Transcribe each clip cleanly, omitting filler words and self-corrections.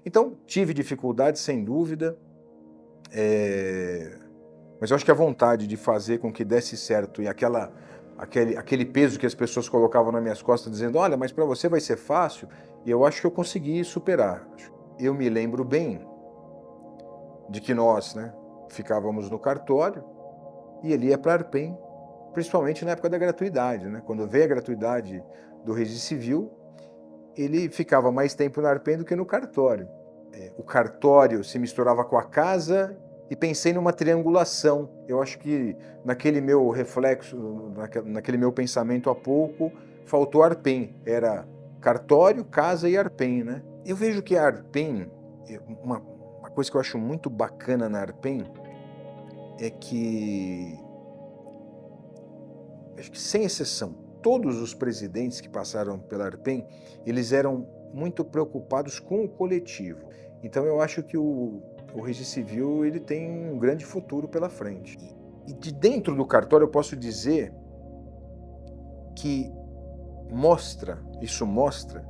Então, tive dificuldades, sem dúvida, mas eu acho que a vontade de fazer com que desse certo e aquele peso que as pessoas colocavam nas minhas costas, dizendo, olha, mas para você vai ser fácil, e eu acho que eu consegui superar. Eu me lembro bem de que nós, né, ficávamos no cartório e ele ia para a Arpem, principalmente na época da gratuidade, né? Quando veio a gratuidade do registro civil, ele ficava mais tempo na Arpem do que no cartório. O cartório se misturava com a casa e pensei numa triangulação. Eu acho que naquele meu reflexo, naquele meu pensamento há pouco, faltou Arpem. Era cartório, casa e Arpem, né? Eu vejo que a Arpem, uma coisa que eu acho muito bacana na Arpem é que, acho que sem exceção, todos os presidentes que passaram pela Arpem, eles eram muito preocupados com o coletivo. Então eu acho que o registro civil ele tem um grande futuro pela frente. E de dentro do cartório eu posso dizer que isso mostra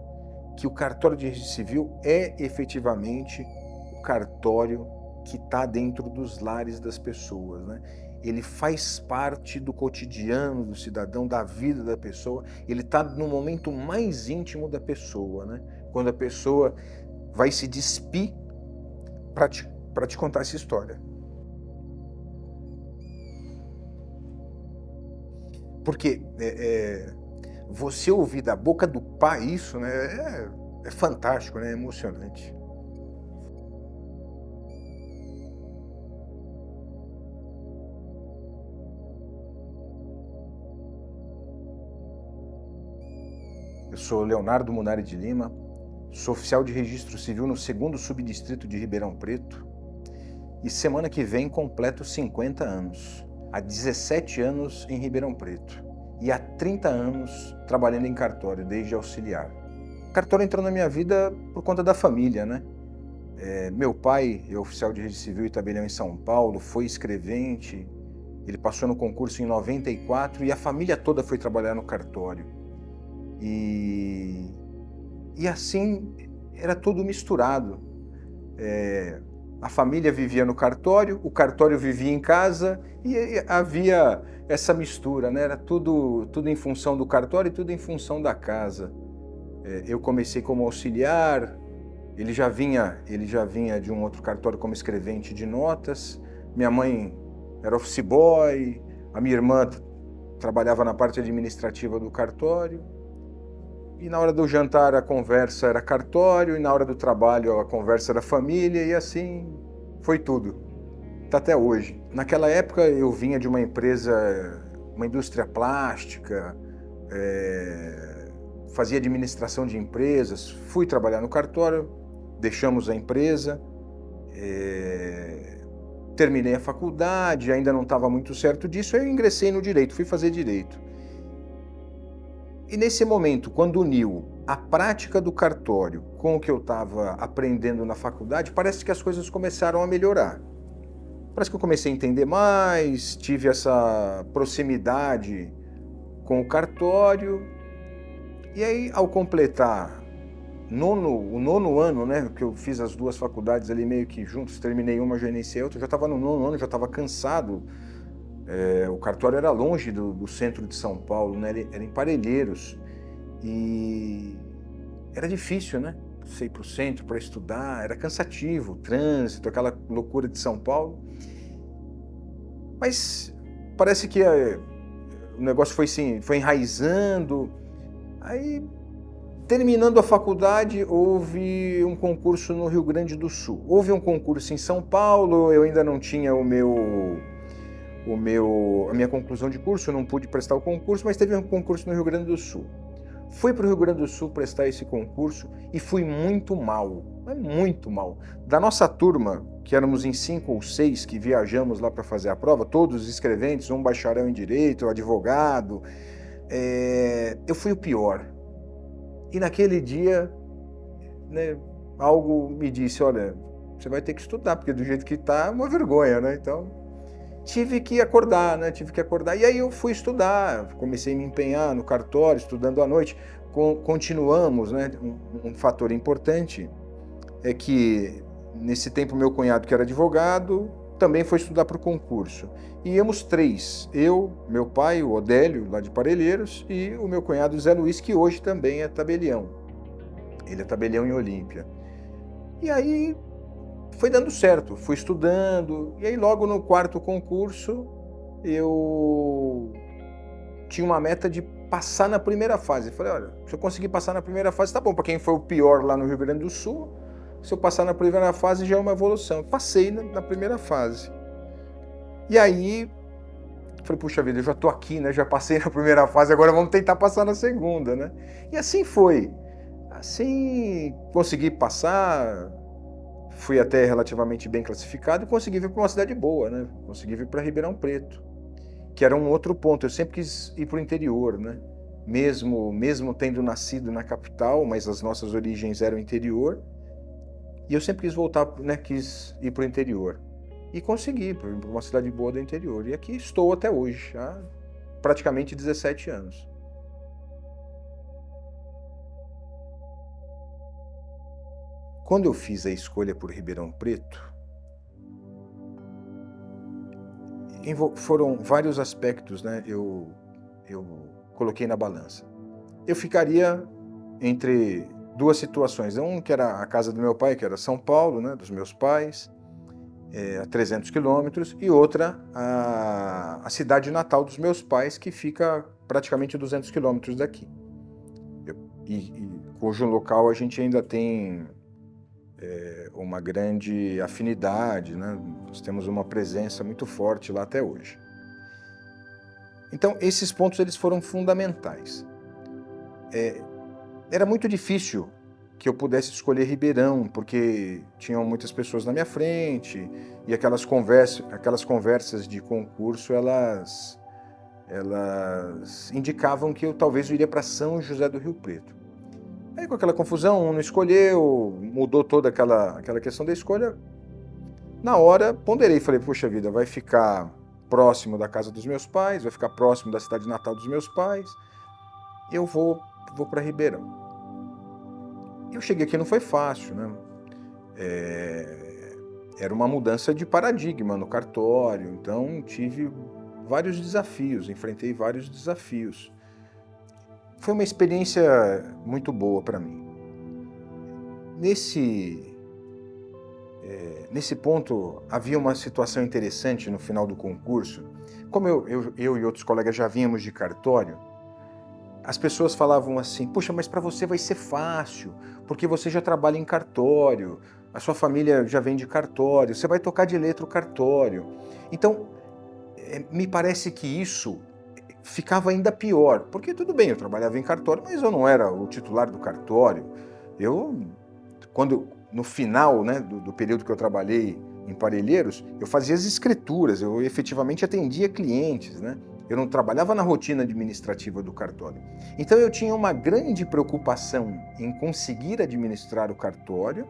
que o cartório de registro civil é efetivamente o cartório que está dentro dos lares das pessoas, né? Ele faz parte do cotidiano do cidadão, da vida da pessoa, ele está no momento mais íntimo da pessoa, né? Quando a pessoa vai se despir para te contar essa história. Porque você ouvir da boca do pai isso, né, é fantástico, né, é emocionante. Eu sou Leonardo Munari de Lima, sou oficial de registro civil no 2º subdistrito de Ribeirão Preto e semana que vem completo 50 anos. Há 17 anos em Ribeirão Preto e há 30 anos trabalhando em cartório, desde auxiliar. O cartório entrou na minha vida por conta da família, né? Meu pai é oficial de registro civil e tabelião em São Paulo, foi escrevente, ele passou no concurso em 94 e a família toda foi trabalhar no cartório. E assim, era tudo misturado. A família vivia no cartório, o cartório vivia em casa e havia essa mistura, né? Era tudo em função do cartório e tudo em função da casa. Eu comecei como auxiliar, ele já vinha de um outro cartório como escrevente de notas, minha mãe era office boy, a minha irmã trabalhava na parte administrativa do cartório. E na hora do jantar a conversa era cartório, e na hora do trabalho a conversa era família, e assim foi tudo. Tá até hoje. Naquela época eu vinha de uma empresa, uma indústria plástica, fazia administração de empresas, fui trabalhar no cartório, deixamos a empresa, terminei a faculdade, ainda não estava muito certo disso, aí eu ingressei no direito, fui fazer direito. E nesse momento, quando uniu a prática do cartório com o que eu estava aprendendo na faculdade, parece que as coisas começaram a melhorar. Parece que eu comecei a entender mais, tive essa proximidade com o cartório. E aí, ao completar o nono ano, né, que eu fiz as duas faculdades ali meio que juntos, terminei uma, já iniciei outra, já estava no 9º ano, já estava cansado. O cartório era longe do centro de São Paulo, né? Era em Parelheiros e era difícil, né? Você ir para o centro para estudar, era cansativo, trânsito, aquela loucura de São Paulo. Mas parece que o negócio foi enraizando. Aí, terminando a faculdade, houve um concurso no Rio Grande do Sul. Houve um concurso em São Paulo, eu ainda não tinha a minha conclusão de curso, eu não pude prestar o concurso, mas teve um concurso no Rio Grande do Sul. Fui para o Rio Grande do Sul prestar esse concurso e fui muito mal, mas muito mal. Da nossa turma, que éramos em 5 ou 6 que viajamos lá para fazer a prova, todos escreventes, um bacharel em direito, advogado, eu fui o pior. E naquele dia, né, algo me disse, olha, você vai ter que estudar, porque do jeito que está é uma vergonha, né? Então tive que acordar, né? E aí eu fui estudar, comecei a me empenhar no cartório, estudando à noite. Continuamos, né? Um fator importante é que, nesse tempo, meu cunhado, que era advogado, também foi estudar para o concurso. E íamos três, eu, meu pai, o Odélio, lá de Parelheiros, e o meu cunhado Zé Luiz, que hoje também é tabelião. Ele é tabelião em Olímpia. E aí foi dando certo, fui estudando, e aí logo no quarto concurso eu tinha uma meta de passar na primeira fase. Falei, olha, se eu conseguir passar na primeira fase, tá bom, para quem foi o pior lá no Rio Grande do Sul, se eu passar na primeira fase já é uma evolução. Eu passei na primeira fase. E aí, falei, puxa vida, eu já tô aqui, né? Já passei na primeira fase, agora vamos tentar passar na segunda, né? E assim foi. Assim, consegui passar, fui até relativamente bem classificado e consegui vir para uma cidade boa, né? Consegui vir para Ribeirão Preto, que era um outro ponto. Eu sempre quis ir para o interior, né? Mesmo tendo nascido na capital, mas as nossas origens eram interior. E eu sempre quis voltar, né? Quis ir para o interior. E consegui, para uma cidade boa do interior. E aqui estou até hoje, há praticamente 17 anos. Quando eu fiz a escolha por Ribeirão Preto, foram vários aspectos, né? Eu coloquei na balança. Eu ficaria entre duas situações. Um que era a casa do meu pai, que era São Paulo, né? Dos meus pais, a 300 quilômetros, e outra a cidade natal dos meus pais, que fica praticamente 200 quilômetros daqui. Cujo local a gente ainda tem uma grande afinidade, né? Nós temos uma presença muito forte lá até hoje. Então, esses pontos eles foram fundamentais. Era muito difícil que eu pudesse escolher Ribeirão, porque tinham muitas pessoas na minha frente, e aquelas conversas de concurso, elas indicavam que eu talvez iria para São José do Rio Preto. Aí com aquela confusão, um não escolheu, mudou toda aquela questão da escolha. Na hora, ponderei, falei, puxa vida, vai ficar próximo da casa dos meus pais, vai ficar próximo da cidade natal dos meus pais, eu vou para Ribeirão. Eu cheguei aqui, não foi fácil, né? Era uma mudança de paradigma no cartório, então tive vários desafios, enfrentei vários desafios. Foi uma experiência muito boa para mim. Nesse ponto, havia uma situação interessante no final do concurso. Como eu e outros colegas já vínhamos de cartório, as pessoas falavam assim, puxa, mas para você vai ser fácil, porque você já trabalha em cartório, a sua família já vem de cartório, você vai tocar de letra o cartório. Então, me parece que isso ficava ainda pior, porque tudo bem, eu trabalhava em cartório, mas eu não era o titular do cartório. No final, né, do período que eu trabalhei em Parelheiros, eu fazia as escrituras, eu efetivamente atendia clientes, né? Eu não trabalhava na rotina administrativa do cartório. Então eu tinha uma grande preocupação em conseguir administrar o cartório,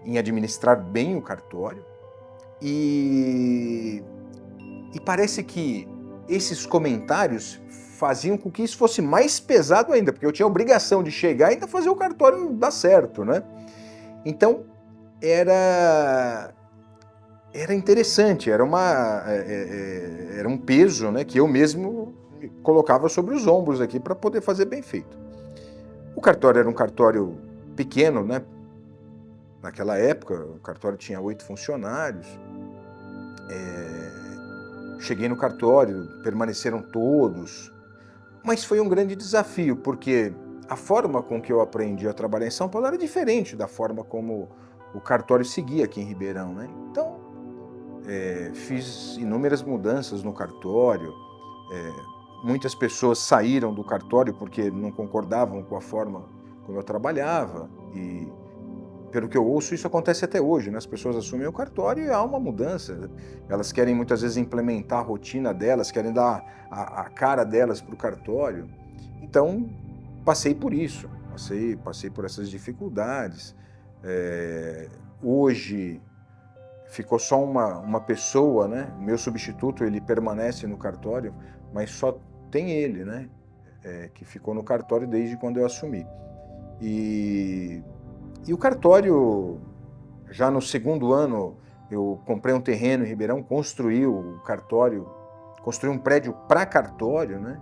em administrar bem o cartório, e parece que esses comentários faziam com que isso fosse mais pesado ainda, porque eu tinha a obrigação de chegar e ainda fazer o cartório dar certo, né? Então, era interessante, era um peso, né, que eu mesmo colocava sobre os ombros aqui para poder fazer bem feito. O cartório era um cartório pequeno, né? Naquela época, o cartório tinha 8 funcionários. Cheguei no cartório, permaneceram todos, mas foi um grande desafio, porque a forma com que eu aprendi a trabalhar em São Paulo era diferente da forma como o cartório seguia aqui em Ribeirão, né? Então, fiz inúmeras mudanças no cartório, muitas pessoas saíram do cartório porque não concordavam com a forma como eu trabalhava, e pelo que eu ouço, isso acontece até hoje, né? As pessoas assumem o cartório e há uma mudança. Elas querem muitas vezes implementar a rotina delas, querem dar a cara delas para o cartório. Então, passei por isso, passei por essas dificuldades. Hoje ficou só uma pessoa, né? Meu substituto, ele permanece no cartório, mas só tem ele, né? Que ficou no cartório desde quando eu assumi. E E o cartório, já no segundo ano, eu comprei um terreno em Ribeirão, construí o cartório, construí um prédio para cartório, né?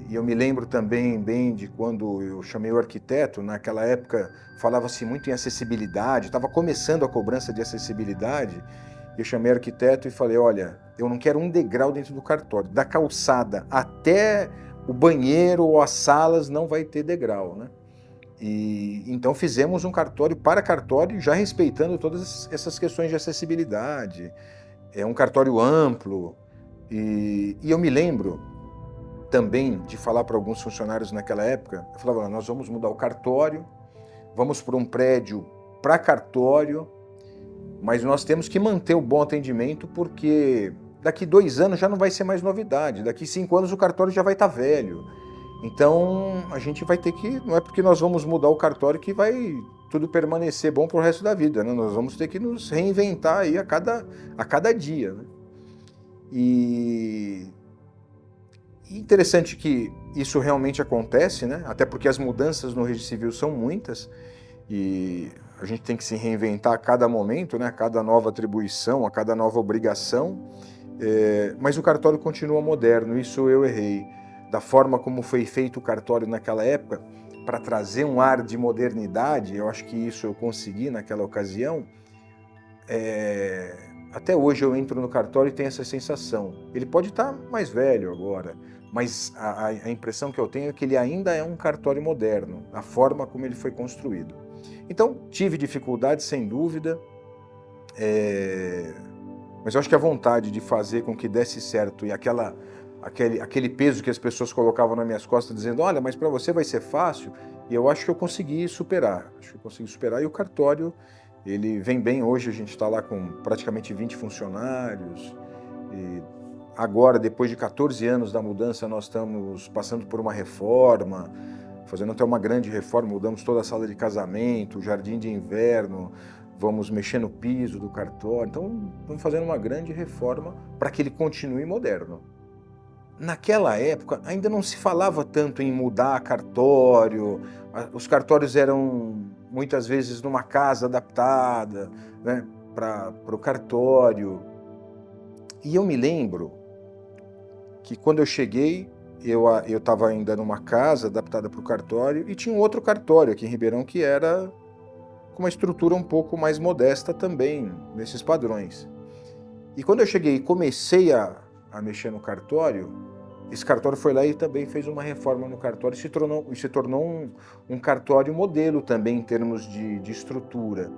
E eu me lembro também bem de quando eu chamei o arquiteto, naquela época falava-se muito em acessibilidade, estava começando a cobrança de acessibilidade, eu chamei o arquiteto e falei, olha, eu não quero um degrau dentro do cartório, da calçada até o banheiro ou as salas não vai ter degrau, né? E então fizemos um cartório para cartório, já respeitando todas essas questões de acessibilidade. É um cartório amplo. E eu me lembro também de falar para alguns funcionários naquela época, eu falava, nós vamos mudar o cartório, vamos para um prédio para cartório, mas nós temos que manter o bom atendimento porque daqui 2 anos já não vai ser mais novidade, daqui 5 anos o cartório já vai estar velho. Então a gente vai ter que, não é porque nós vamos mudar o cartório que vai tudo permanecer bom para o resto da vida, né? Nós vamos ter que nos reinventar aí a cada dia, né? E interessante que isso realmente acontece, né? Até porque as mudanças no registro civil são muitas e a gente tem que se reinventar a cada momento, né? A cada nova atribuição, a cada nova obrigação, mas o cartório continua moderno, isso eu errei. Da forma como foi feito o cartório naquela época, para trazer um ar de modernidade, eu acho que isso eu consegui naquela ocasião. Até hoje eu entro no cartório e tenho essa sensação. Ele pode estar mais velho agora, mas a impressão que eu tenho é que ele ainda é um cartório moderno, a forma como ele foi construído. Então, tive dificuldades, sem dúvida, mas eu acho que a vontade de fazer com que desse certo e aquele peso que as pessoas colocavam nas minhas costas, dizendo, olha, mas para você vai ser fácil, e eu acho que eu consegui superar. Acho que eu consegui superar, e o cartório, ele vem bem. Hoje a gente está lá com praticamente 20 funcionários, e agora, depois de 14 anos da mudança, nós estamos passando por uma reforma, fazendo até uma grande reforma, mudamos toda a sala de casamento, o jardim de inverno, vamos mexer no piso do cartório, então estamos fazendo uma grande reforma para que ele continue moderno. Naquela época ainda não se falava tanto em mudar cartório, os cartórios eram muitas vezes numa casa adaptada, né, para o cartório. E eu me lembro que quando eu cheguei, eu estava ainda numa casa adaptada para o cartório e tinha um outro cartório aqui em Ribeirão que era com uma estrutura um pouco mais modesta também, nesses padrões. E quando eu cheguei e comecei a mexer no cartório, esse cartório foi lá e também fez uma reforma no cartório e se tornou um cartório modelo também em termos de estrutura.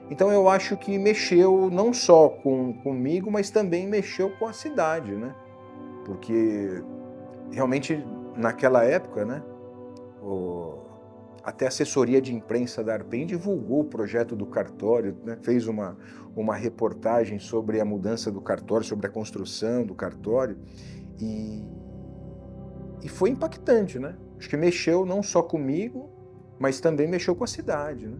Então eu acho que mexeu não só comigo, mas também mexeu com a cidade, né? Porque realmente naquela época, né, até a assessoria de imprensa da Arpem divulgou o projeto do cartório, né, fez uma reportagem sobre a mudança do cartório, sobre a construção do cartório, e foi impactante, né? Acho que mexeu não só comigo, mas também mexeu com a cidade, né?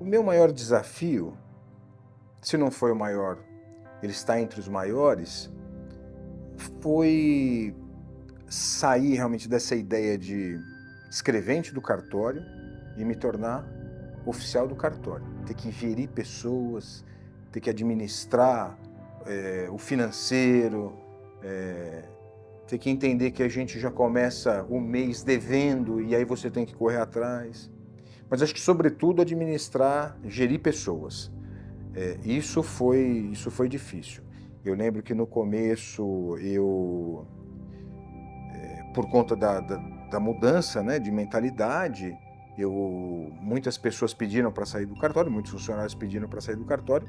O meu maior desafio, se não foi o maior, ele está entre os maiores, foi sair realmente dessa ideia de escrevente do cartório e me tornar oficial do cartório. Ter que gerir pessoas, ter que administrar o financeiro, ter que entender que a gente já começa o mês devendo e aí você tem que correr atrás. Mas acho que, sobretudo, gerir pessoas. Isso foi difícil. Eu lembro que no começo, por conta da mudança, né, de mentalidade, muitas pessoas pediram para sair do cartório, muitos funcionários pediram para sair do cartório,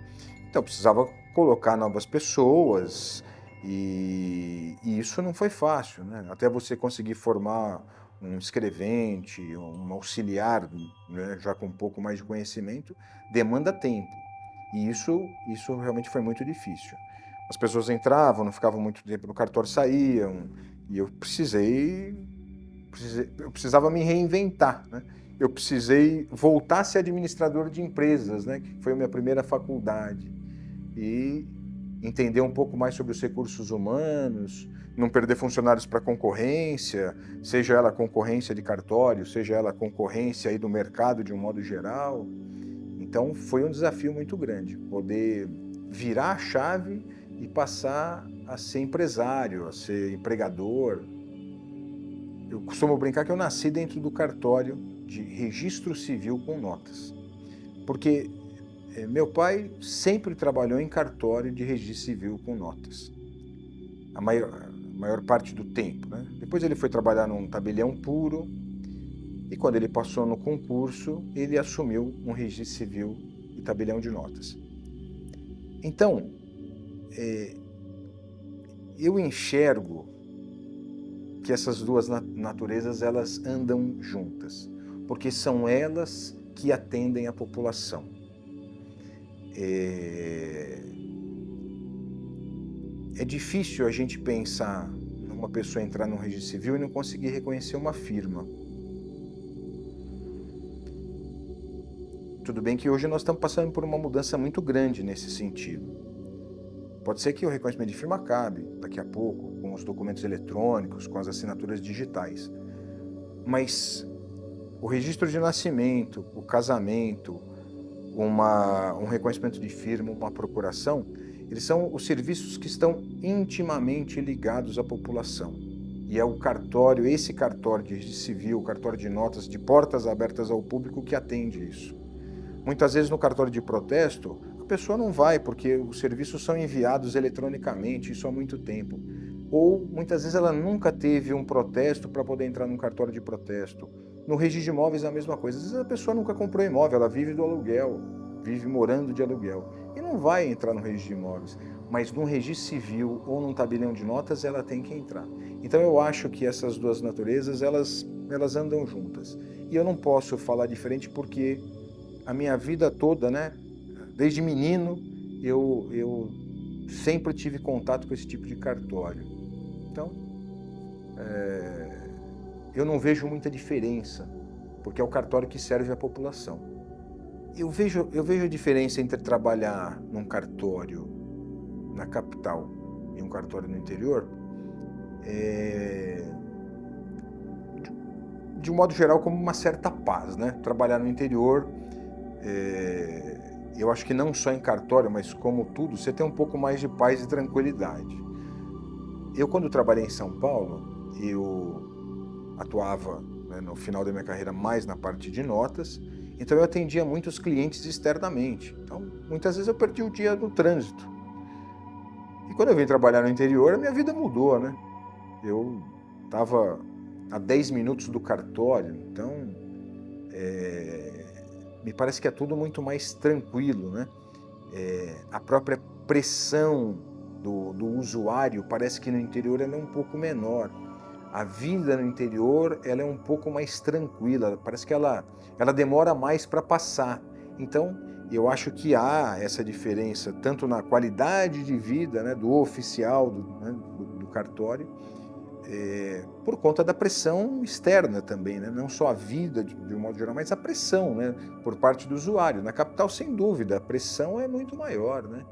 então eu precisava colocar novas pessoas e isso não foi fácil, né? Até você conseguir formar um escrevente, um auxiliar, né, já com um pouco mais de conhecimento, demanda tempo. E isso realmente foi muito difícil. As pessoas entravam, não ficavam muito tempo no cartório, saíam, e eu precisava me reinventar, né? Eu precisei voltar a ser administrador de empresas, né? Que foi a minha primeira faculdade. E entender um pouco mais sobre os recursos humanos, não perder funcionários para concorrência, seja ela concorrência de cartório, seja ela concorrência aí do mercado de um modo geral. Então foi um desafio muito grande, poder virar a chave e passar a ser empresário, a ser empregador. Eu costumo brincar que eu nasci dentro do cartório de registro civil com notas, porque meu pai sempre trabalhou em cartório de registro civil com notas, a maior parte do tempo, né? Depois ele foi trabalhar num tabelião puro e quando ele passou no concurso, ele assumiu um registro civil e tabelião de notas. Então, eu enxergo que essas duas naturezas elas andam juntas, porque são elas que atendem a população. É difícil a gente pensar numa pessoa entrar num registro civil e não conseguir reconhecer uma firma. Tudo bem que hoje nós estamos passando por uma mudança muito grande nesse sentido. Pode ser que o reconhecimento de firma acabe daqui a pouco, com os documentos eletrônicos, com as assinaturas digitais. Mas o registro de nascimento, o casamento, um reconhecimento de firma, uma procuração, eles são os serviços que estão intimamente ligados à população. E é o cartório, esse cartório de registro civil, o cartório de notas, de portas abertas ao público que atende isso. Muitas vezes no cartório de protesto, a pessoa não vai porque os serviços são enviados eletronicamente, isso há muito tempo. Ou muitas vezes ela nunca teve um protesto para poder entrar num cartório de protesto. No registro de imóveis é a mesma coisa. Às vezes a pessoa nunca comprou imóvel, ela vive do aluguel, vive morando de aluguel. E não vai entrar no registro de imóveis. Mas num registro civil ou num tabelião de notas, ela tem que entrar. Então eu acho que essas duas naturezas, elas andam juntas. E eu não posso falar diferente porque a minha vida toda, né, desde menino, eu sempre tive contato com esse tipo de cartório. Então, eu não vejo muita diferença, porque é o cartório que serve à população. Eu vejo a diferença entre trabalhar num cartório na capital e um cartório no interior, de um modo geral, como uma certa paz, né? Trabalhar no interior, eu acho que não só em cartório, mas como tudo, você tem um pouco mais de paz e tranquilidade. Eu, quando trabalhei em São Paulo, eu atuava, né, no final da minha carreira mais na parte de notas, então eu atendia muitos clientes externamente. Então, muitas vezes eu perdi o dia no trânsito. E quando eu vim trabalhar no interior, a minha vida mudou, né? Eu estava a 10 minutos do cartório, então me parece que é tudo muito mais tranquilo, né? A própria pressão do usuário parece que no interior ela é um pouco menor. A vida no interior ela é um pouco mais tranquila, parece que ela demora mais para passar. Então, eu acho que há essa diferença tanto na qualidade de vida, né, do oficial, do cartório, por conta da pressão externa também, né? Não só a vida de um modo geral, mas a pressão, né, por parte do usuário. Na capital, sem dúvida, a pressão é muito maior, né?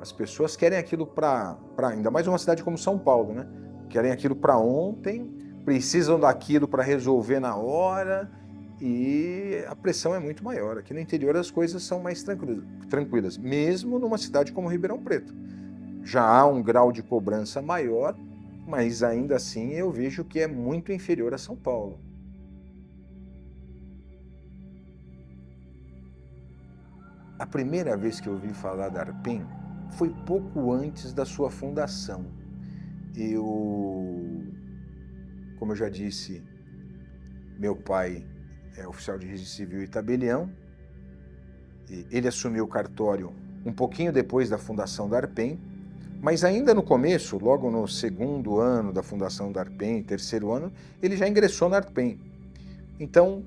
As pessoas querem aquilo para ainda mais uma cidade como São Paulo, né? Querem aquilo para ontem, precisam daquilo para resolver na hora e a pressão é muito maior. Aqui no interior as coisas são mais tranquilas, mesmo numa cidade como Ribeirão Preto. Já há um grau de cobrança maior, mas ainda assim eu vejo que é muito inferior a São Paulo. A primeira vez que eu ouvi falar da Arpem foi pouco antes da sua fundação. Como eu já disse, meu pai é oficial de registro civil e tabelião. Ele assumiu o cartório um pouquinho depois da fundação da Arpem, mas ainda no começo, logo no segundo ano da fundação da Arpem, terceiro ano, ele já ingressou na Arpem. Então,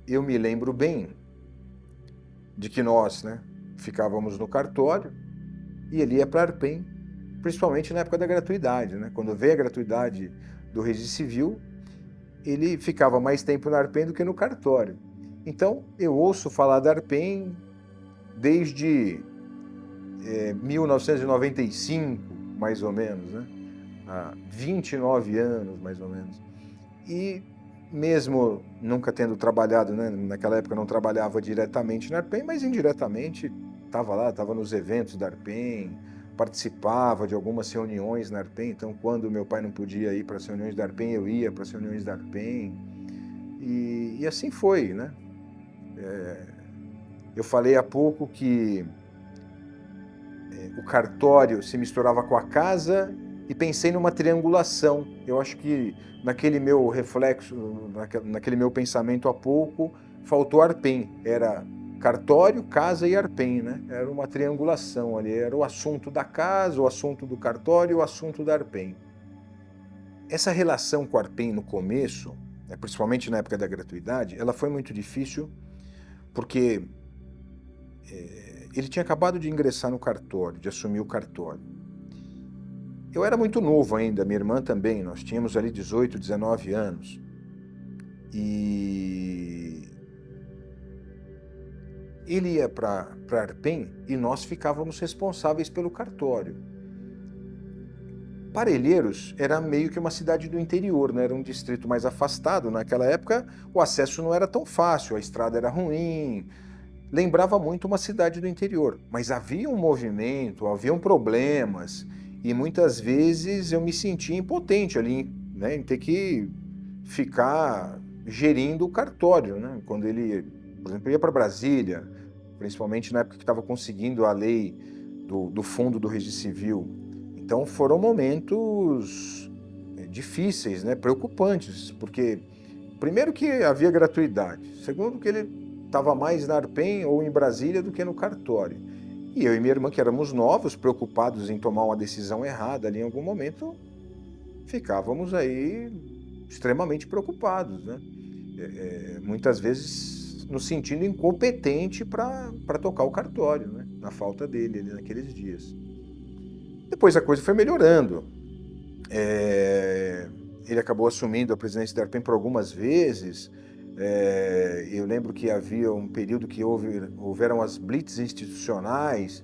eu me lembro bem de que nós, né, ficávamos no cartório e ele ia para a Arpem, principalmente na época da gratuidade, né? Quando veio a gratuidade do registro civil, ele ficava mais tempo na Arpem do que no cartório. Então, eu ouço falar da Arpem desde 1995, mais ou menos, né? Há 29 anos, mais ou menos. E mesmo nunca tendo trabalhado, né? Naquela época eu não trabalhava diretamente na Arpen, mas indiretamente estava lá, estava nos eventos da Arpen, participava de algumas reuniões na Arpen. Então, quando meu pai não podia ir para as reuniões da Arpen, eu ia para as reuniões da Arpen. E assim foi, né? Eu falei há pouco que o cartório se misturava com a casa e pensei numa triangulação. Eu acho que naquele meu reflexo, naquele meu pensamento há pouco, faltou Arpen. Era cartório, casa e Arpen, né? Era uma triangulação ali. Era o assunto da casa, o assunto do cartório e o assunto da Arpen. Essa relação com a Arpen no começo, principalmente na época da gratuidade, ela foi muito difícil porque ele tinha acabado de ingressar no cartório, de assumir o cartório. Eu era muito novo ainda, minha irmã também, nós tínhamos ali 18, 19 anos. E ele ia para Arpen e nós ficávamos responsáveis pelo cartório. Parelheiros era meio que uma cidade do interior, né? Era um distrito mais afastado. Naquela época o acesso não era tão fácil, a estrada era ruim, lembrava muito uma cidade do interior. Mas havia um movimento, haviam problemas e muitas vezes eu me sentia impotente ali, né? Em ter que ficar gerindo o cartório, né? Quando ele, por exemplo, ia para Brasília, principalmente na época que estava conseguindo a lei do fundo do registro civil. Então foram momentos difíceis, né? Preocupantes, porque primeiro que havia gratuidade, segundo que ele estava mais na Arpen ou em Brasília do que no cartório. E eu e minha irmã, que éramos novos, preocupados em tomar uma decisão errada ali em algum momento, ficávamos aí extremamente preocupados, né? Muitas vezes nos sentindo incompetente para tocar o cartório, né? Na falta dele ali naqueles dias. Depois a coisa foi melhorando. Ele acabou assumindo a presidência da Arpen por algumas vezes. Eu lembro que havia um período que houveram as blitz institucionais.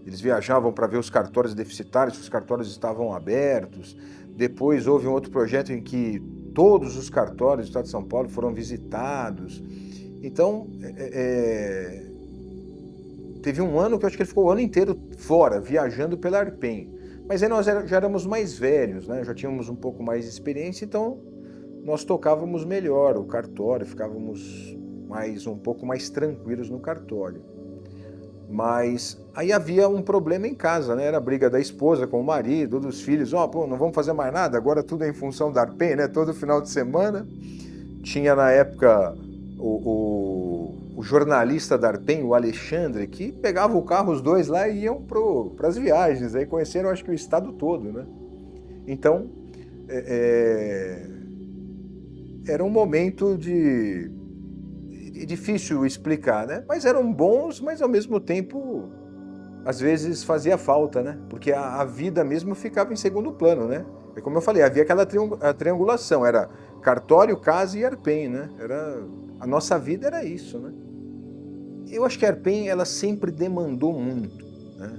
Eles viajavam para ver os cartórios deficitários, se os cartórios estavam abertos. Depois houve um outro projeto em que todos os cartórios do estado de São Paulo foram visitados. Então, teve um ano que eu acho que ele ficou o ano inteiro fora, viajando pela Arpen. Mas aí nós já éramos mais velhos, né? Já tínhamos um pouco mais de experiência, então nós tocávamos melhor o cartório, ficávamos um pouco mais tranquilos no cartório. Mas aí havia um problema em casa, né? Era a briga da esposa com o marido, dos filhos. Pô, não vamos fazer mais nada, agora tudo é em função da Arpen, né? Todo final de semana. Tinha na época o jornalista da Arpen, o Alexandre, que pegava o carro, os dois lá e iam para as viagens. Aí conheceram, acho que o estado todo, né? Então, era um momento difícil explicar, né? Mas eram bons, mas ao mesmo tempo, às vezes fazia falta, né? Porque a vida mesmo ficava em segundo plano, né? E como eu falei, havia aquela triangulação, era cartório, casa e Arpen, né? A nossa vida era isso, né? Eu acho que a Arpen, ela sempre demandou muito, né?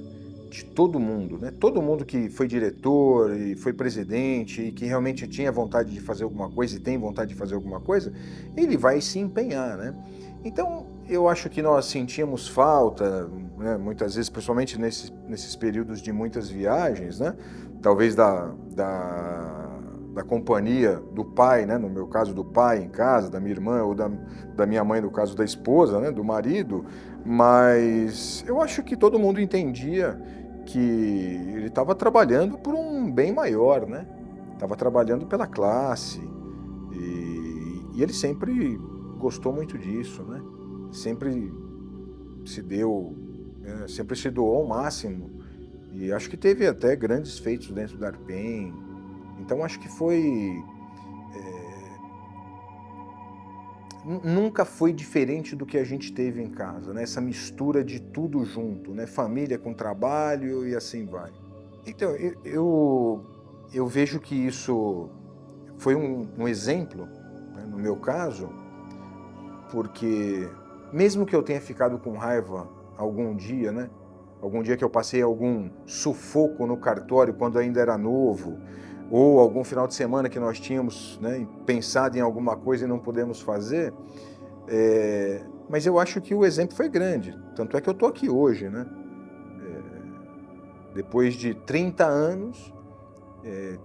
De todo mundo, né? Todo mundo que foi diretor e foi presidente e que realmente tinha vontade de fazer alguma coisa e tem vontade de fazer alguma coisa, ele vai se empenhar, né? Então, eu acho que nós sentíamos falta, né, muitas vezes, principalmente nesses períodos de muitas viagens, né? Talvez da companhia do pai, né? No meu caso, do pai em casa, da minha irmã ou da minha mãe, no caso da esposa, né? Do marido, mas eu acho que todo mundo entendia que ele estava trabalhando por um bem maior, né? Estava trabalhando pela classe e ele sempre gostou muito disso, né? Sempre se deu, sempre se doou ao máximo e acho que teve até grandes feitos dentro da Arpen. Então acho que nunca foi diferente do que a gente teve em casa, né? Essa mistura de tudo junto, né? Família com trabalho e assim vai. Então, eu vejo que isso foi um exemplo, né, no meu caso, porque mesmo que eu tenha ficado com raiva algum dia, né? algum dia que eu passei algum sufoco no cartório quando ainda era novo, ou algum final de semana que nós tínhamos, né, pensado em alguma coisa e não pudemos fazer, mas eu acho que o exemplo foi grande, tanto é que eu estou aqui hoje, né? Depois de 30 anos,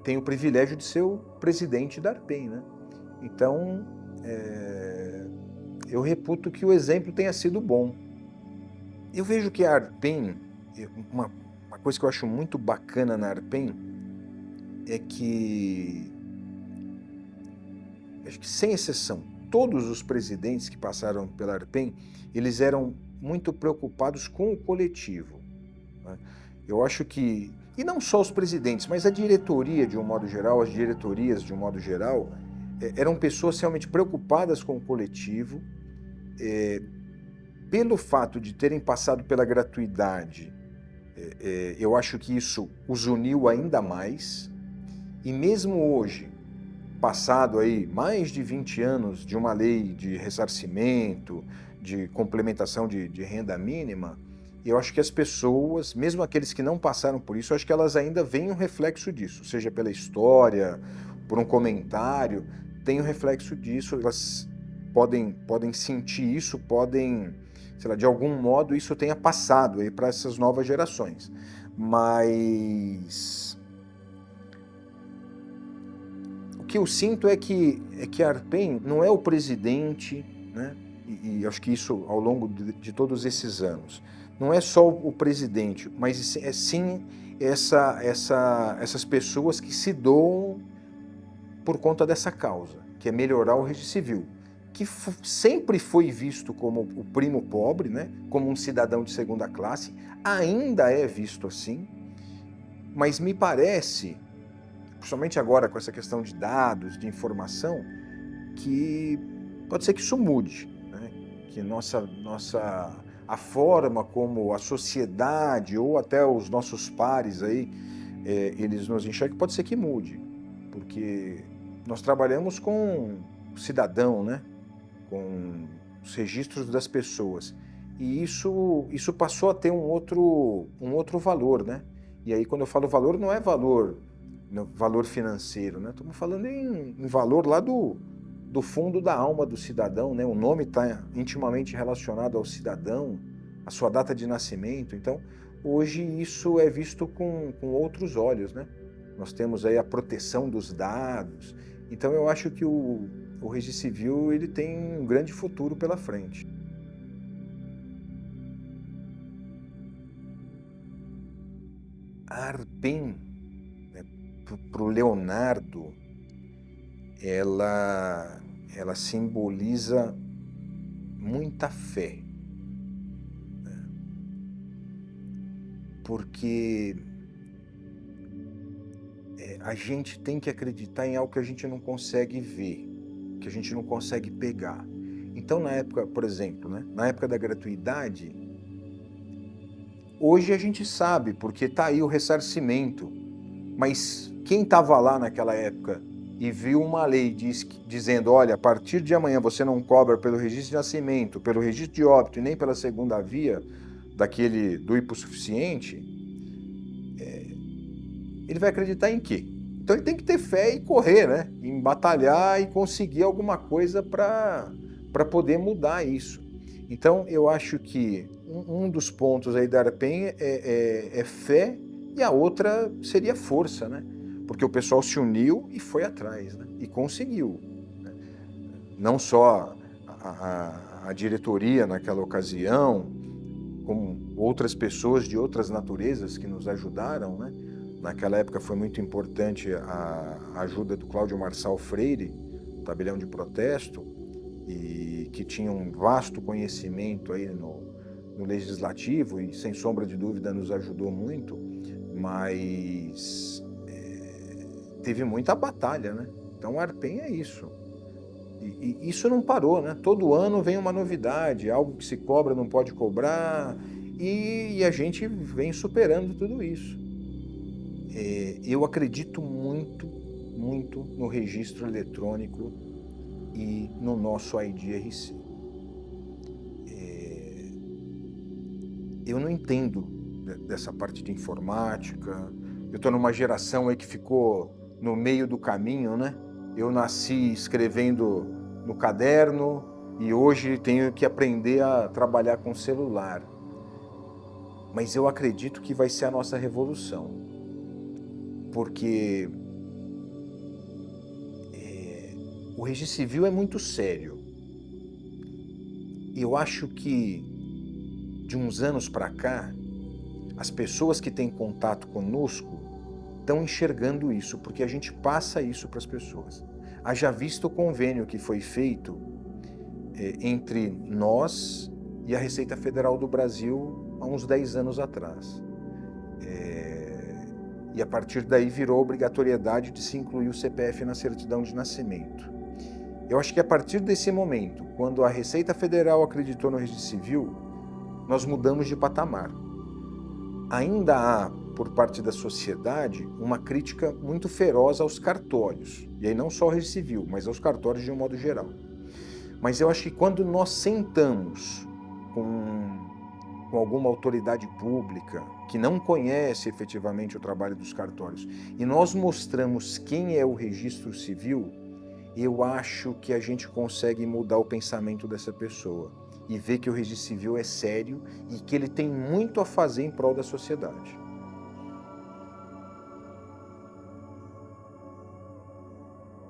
tenho o privilégio de ser o presidente da Arpen, né? Então, eu reputo que o exemplo tenha sido bom. Eu vejo que a Arpen, uma coisa que eu acho muito bacana na Arpen, é que, acho que sem exceção, todos os presidentes que passaram pela Arpen, eles eram muito preocupados com o coletivo, né? Eu acho que, e não só os presidentes, mas a diretoria de um modo geral, as diretorias de um modo geral, eram pessoas realmente preocupadas com o coletivo, pelo fato de terem passado pela gratuidade, eu acho que isso os uniu ainda mais, e mesmo hoje, passado aí mais de 20 anos de uma lei de ressarcimento, de complementação de renda mínima, eu acho que as pessoas, mesmo aqueles que não passaram por isso, eu acho que elas ainda veem um reflexo disso, seja pela história, por um comentário, tem um reflexo disso, elas podem sentir isso, podem, sei lá, de algum modo isso tenha passado aí para essas novas gerações. Mas o que eu sinto é que a Arpen não é o presidente, né? E acho que isso ao longo de todos esses anos, não é só o presidente, mas sim essas pessoas que se doam por conta dessa causa, que é melhorar o registro civil, que sempre foi visto como o primo pobre, né? Como um cidadão de segunda classe, ainda é visto assim, mas me parece, principalmente agora com essa questão de dados, de informação, que pode ser que isso mude, né? Que a forma como a sociedade ou até os nossos pares aí, eles nos enxergam, pode ser que mude, porque nós trabalhamos com o cidadão, né? Com os registros das pessoas, e isso passou a ter um outro valor, né? E aí quando eu falo valor, não é valor financeiro, né? Estamos falando em valor lá do fundo da alma do cidadão, né? O nome está intimamente relacionado ao cidadão, a sua data de nascimento. Então, hoje isso é visto com outros olhos, né? Nós temos aí a proteção dos dados. Então, eu acho que o registro civil ele tem um grande futuro pela frente. A Arpen, né, para o Leonardo, ela simboliza muita fé, né? Porque a gente tem que acreditar em algo que a gente não consegue ver, que a gente não consegue pegar. Então, na época, por exemplo, né, na época da gratuidade, hoje a gente sabe, porque está aí o ressarcimento, mas quem estava lá naquela época e viu uma lei dizendo, olha, a partir de amanhã você não cobra pelo registro de nascimento, pelo registro de óbito e nem pela segunda via do hipossuficiente, ele vai acreditar em quê? Então ele tem que ter fé e correr, né? Em batalhar e conseguir alguma coisa para poder mudar isso. Então eu acho que um dos pontos aí da Arpen é fé, e a outra seria força, né? Porque o pessoal se uniu e foi atrás, né? E conseguiu, né? Não só a diretoria naquela ocasião, como outras pessoas de outras naturezas que nos ajudaram, né? Naquela época foi muito importante a ajuda do Cláudio Marçal Freire, tabelião de protesto, e que tinha um vasto conhecimento aí no legislativo e, sem sombra de dúvida, nos ajudou muito, mas teve muita batalha, né? Então, a Arpen é isso. E isso não parou, né? Todo ano vem uma novidade, algo que se cobra não pode cobrar, e a gente vem superando tudo isso. Eu acredito muito, muito no registro eletrônico e no nosso ID-RC. Eu não entendo dessa parte de informática. Eu estou numa geração aí que ficou no meio do caminho, né? Eu nasci escrevendo no caderno e hoje tenho que aprender a trabalhar com celular. Mas eu acredito que vai ser a nossa revolução, porque o registro civil é muito sério. Eu acho que de uns anos para cá, as pessoas que têm contato conosco estão enxergando isso, porque a gente passa isso para as pessoas. Haja visto o convênio que foi feito entre nós e a Receita Federal do Brasil há uns 10 anos atrás. E a partir daí virou obrigatoriedade de se incluir o CPF na certidão de nascimento. Eu acho que a partir desse momento, quando a Receita Federal acreditou no registro civil, nós mudamos de patamar. Ainda há, por parte da sociedade, uma crítica muito feroz aos cartórios. E aí não só ao registro civil, mas aos cartórios de um modo geral. Mas eu acho que quando nós sentamos com alguma autoridade pública que não conhece efetivamente o trabalho dos cartórios e nós mostramos quem é o registro civil, eu acho que a gente consegue mudar o pensamento dessa pessoa e ver que o registro civil é sério e que ele tem muito a fazer em prol da sociedade.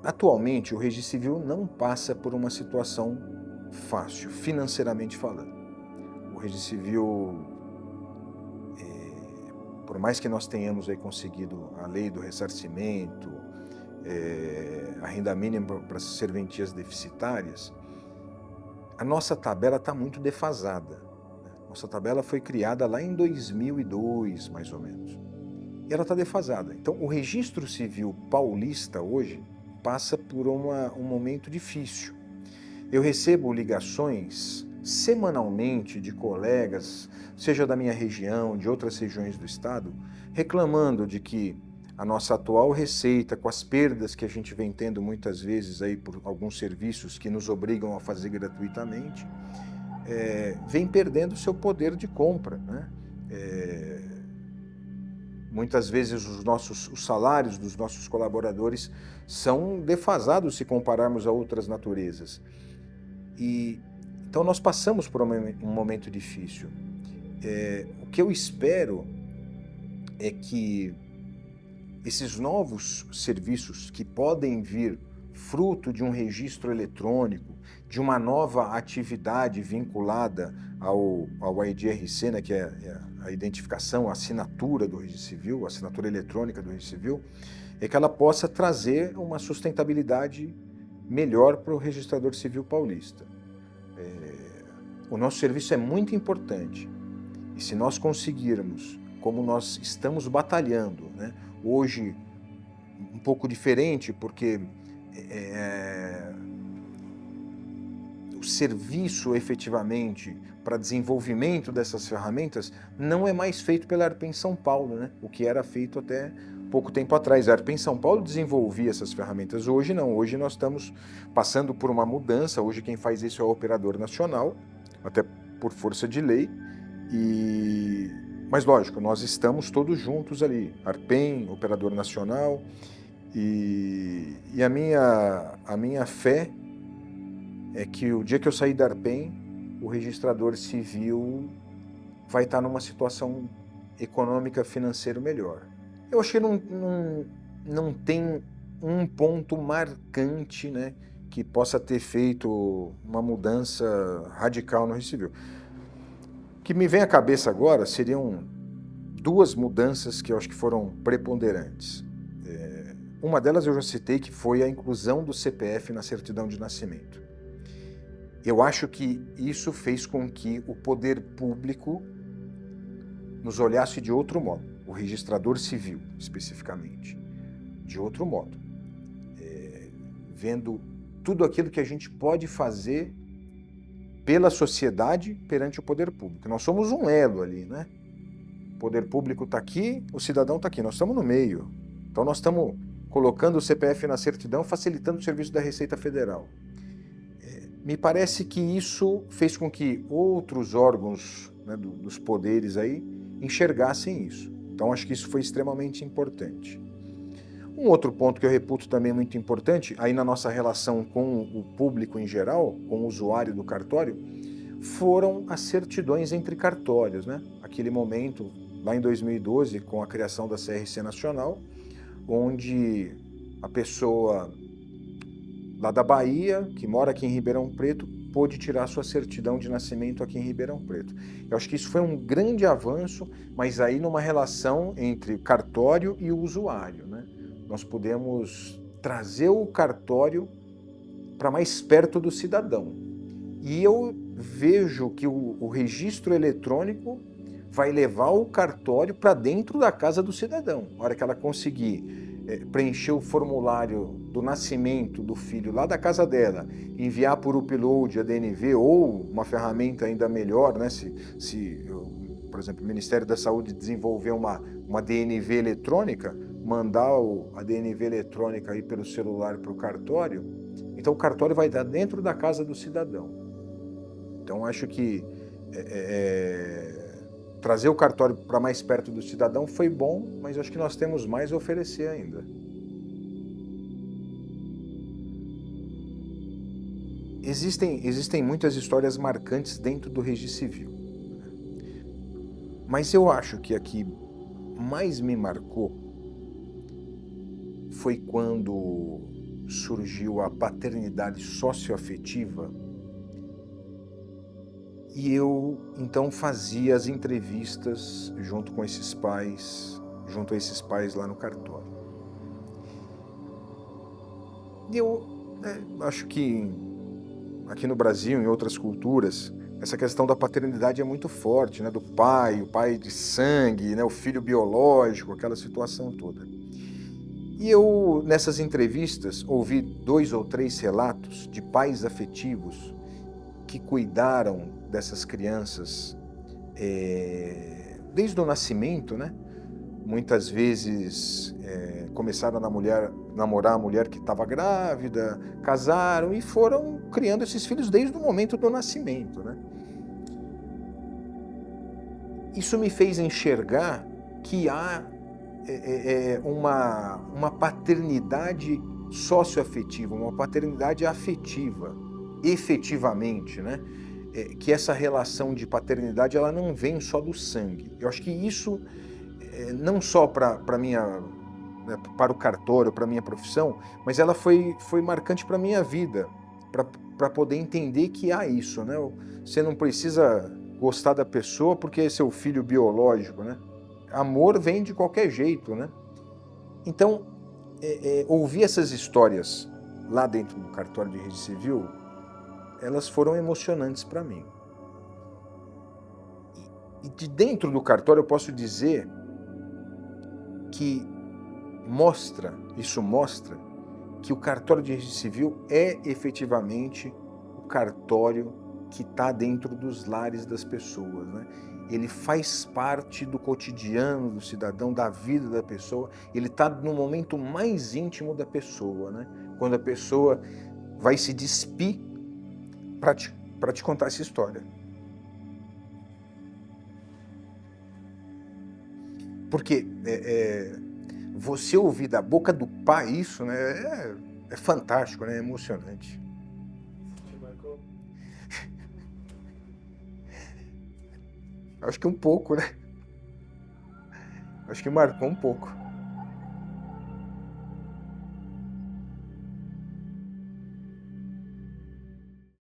Atualmente, o registro civil não passa por uma situação fácil, financeiramente falando. O registro civil, por mais que nós tenhamos aí conseguido a lei do ressarcimento, a renda mínima para as serventias deficitárias, a nossa tabela está muito defasada. Nossa tabela foi criada lá em 2002, mais ou menos. E ela está defasada. Então, o registro civil paulista hoje passa por um momento difícil. Eu recebo ligações semanalmente de colegas, seja da minha região, de outras regiões do estado, reclamando de que a nossa atual receita, com as perdas que a gente vem tendo muitas vezes aí por alguns serviços que nos obrigam a fazer gratuitamente, vem perdendo o seu poder de compra, né? Muitas vezes os salários dos nossos colaboradores são defasados se compararmos a outras naturezas. Então nós passamos por um momento difícil. O que eu espero é que esses novos serviços que podem vir fruto de um registro eletrônico, de uma nova atividade vinculada ao IDRC, né, que é a identificação, a assinatura do registro civil, a assinatura eletrônica do registro civil, é que ela possa trazer uma sustentabilidade melhor para o registrador civil paulista. O nosso serviço é muito importante e se nós conseguirmos, como nós estamos batalhando, né, hoje um pouco diferente, porque o serviço efetivamente para desenvolvimento dessas ferramentas não é mais feito pela ARPEN São Paulo, né? O que era feito até pouco tempo atrás. A ARPEN São Paulo desenvolvia essas ferramentas, hoje não. Hoje nós estamos passando por uma mudança, hoje quem faz isso é o operador nacional, até por força de lei, mas lógico, nós estamos todos juntos ali, ARPEN, operador nacional, e a minha fé é que o dia que eu sair da ARPEN, o registrador civil vai estar numa situação econômica financeira melhor. Eu acho que não tem um ponto marcante, né, que possa ter feito uma mudança radical no registro civil. O que me vem à cabeça agora seriam duas mudanças que eu acho que foram preponderantes. Uma delas eu já citei, que foi a inclusão do CPF na certidão de nascimento. Eu acho que isso fez com que o poder público nos olhasse de outro modo, o registrador civil, especificamente, de outro modo, vendo tudo aquilo que a gente pode fazer pela sociedade perante o poder público. Nós somos um elo ali, né? O poder público está aqui, o cidadão está aqui, nós estamos no meio. Então nós estamos colocando o CPF na certidão, facilitando o serviço da Receita Federal. Me parece que isso fez com que outros órgãos né, dos poderes aí, enxergassem isso. Então acho que isso foi extremamente importante. Um outro ponto que eu reputo também muito importante, aí na nossa relação com o público em geral, com o usuário do cartório, foram as certidões entre cartórios, né? Aquele momento, lá em 2012, com a criação da CRC Nacional, onde a pessoa lá da Bahia, que mora aqui em Ribeirão Preto, pôde tirar sua certidão de nascimento aqui em Ribeirão Preto. Eu acho que isso foi um grande avanço, mas aí numa relação entre o cartório e o usuário, né? Nós podemos trazer o cartório para mais perto do cidadão. E eu vejo que o registro eletrônico vai levar o cartório para dentro da casa do cidadão. Na hora que ela conseguir preencher o formulário do nascimento do filho lá da casa dela, enviar por upload a DNV ou uma ferramenta ainda melhor, né? Por exemplo, o Ministério da Saúde desenvolver uma DNV eletrônica, mandar a DNV eletrônica aí pelo celular para o cartório, então o cartório vai estar dentro da casa do cidadão. Então acho que trazer o cartório para mais perto do cidadão foi bom, mas acho que nós temos mais a oferecer ainda. Existem muitas histórias marcantes dentro do registro civil. Mas eu acho que a que mais me marcou foi quando surgiu a paternidade socioafetiva e eu então fazia as entrevistas junto a esses pais lá no cartório. E eu acho que aqui no Brasil, em outras culturas, essa questão da paternidade é muito forte, né? Do pai, o pai de sangue, né? O filho biológico, aquela situação toda. E eu, nessas entrevistas, ouvi 2 ou 3 relatos de pais afetivos que cuidaram dessas crianças desde o nascimento, né? Muitas vezes começaram a namorar a mulher que estava grávida, casaram e foram criando esses filhos desde o momento do nascimento, né? Isso me fez enxergar que há uma paternidade socioafetiva, uma paternidade afetiva, efetivamente, né? Que essa relação de paternidade ela não vem só do sangue. Eu acho que isso não só para o cartório, para a minha profissão, mas ela foi marcante para a minha vida, para poder entender que há isso, né? Você não precisa gostar da pessoa porque é seu filho biológico, né? Amor vem de qualquer jeito, né? Então, ouvir essas histórias lá dentro do cartório de registro civil, elas foram emocionantes para mim. E de dentro do cartório eu posso dizer que isso mostra que o cartório de registro civil é efetivamente o cartório que está dentro dos lares das pessoas, né? Ele faz parte do cotidiano do cidadão, da vida da pessoa, ele está no momento mais íntimo da pessoa, né? Quando a pessoa vai se despir para te contar essa história. Porque você ouvir da boca do pai isso, né, é fantástico, né, é emocionante. Te marcou? Acho que um pouco, né? Acho que marcou um pouco.